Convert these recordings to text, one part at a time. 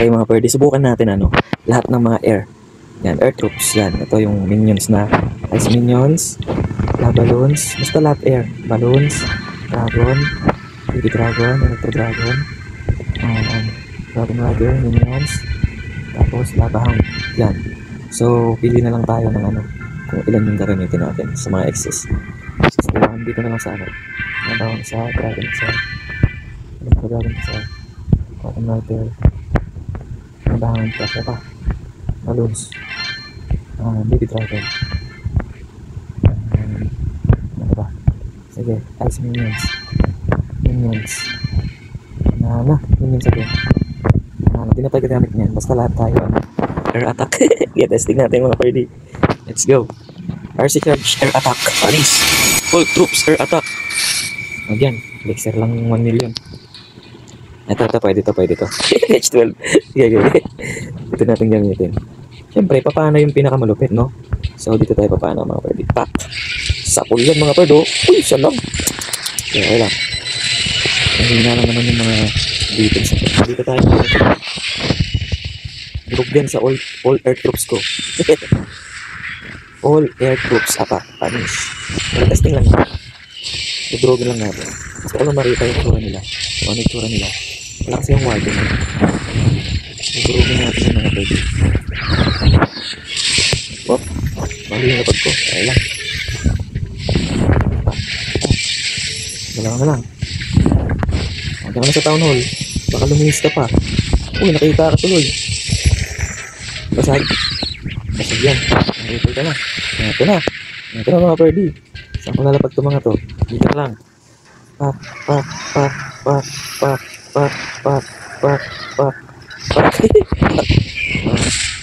Okay mga pwede, subukan natin lahat ng mga air. Yan, air troops. Yan, ito yung minions na ice minions, balloons, basta lahat air. Balloons, dragon, baby dragon, electro dragon, dragon rider, minions, tapos lava hound. Yan. So, pili na lang tayo ng kung ilan yung gagamitin natin sa mga X's. So, dito na lang sa lava hound sa dragon sa electro dragon sa dragon rider, lava hound, tapos pa balloons, baby dragon, ano ba? Sige, ice minions, minions again. Hindi na tayo gagamit niyan, basta lahat tayo air attack. Yeah, testing natin mga pwede. Let's go. RC charge, air attack, Paris, full troops, air attack. Again, elixir lang 1 million. Ito, pwede to. H12. Okay. Ito natin gamitin. Siyempre, papaano yung pinakamalupit, no? So, dito tayo papaano mga pwede. Pak! Sapul yan mga pwede. Uy, siya lang. Okay lang. Hindi na lang naman yung mga details. Dito tayo. Durog din sa all air troops ko. All air troops. Panis. Pero testing lang natin. Dudurogin lang natin. Gusto ko lang marita yung tsura nila. Ano yung tsura nila. Wala kasi yung warden. Dudurogin natin yung mga pwede. Oh, mali yung lapad ko. Kaya lang. Dalawa na lang. Hanggang na sa town hall. Baka luminis ka pa. Uy, nakita ka tuloy. Basag yan. Nakita ka na. Ito na mga pwede. Saan ko nalapag ito mga to? Dito na lang. Pak.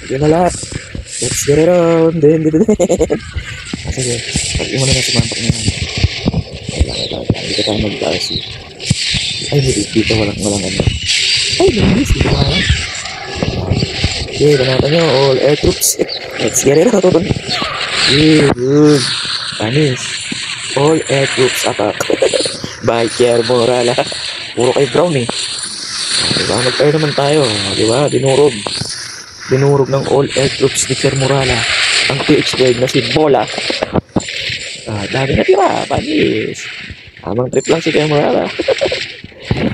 Yun na lahat. Let's get it on. Sige. Pag-i mo na na sumampak na yan. Dito tayo mag-RC. Ay, dito walang Ay, lumis. Dito na lang. Okay, banatan nyo. All air troops. Let's get it on. Good. Panis. All air troops attack. By Kier Morala. Puro kay Brown eh. Diba? Mag-air naman tayo. Diba? Dinurog ng all air troops ni Kier Morala. Ang PH12 na si Bola. Dami na tira. Panis. Habang trip lang si Kier Morala.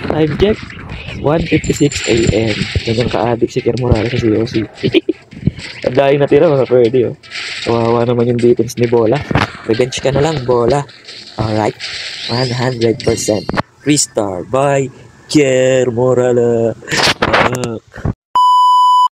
Time check. 1:56 AM. Ganyan ka-addict si Kier Morala sa COC. Ang dahil natira mga pwede oh. Kawawa naman yung defense ni Bola. Revenge ka na lang, Bola. Alright. 100%. 3-star by Kier Morala.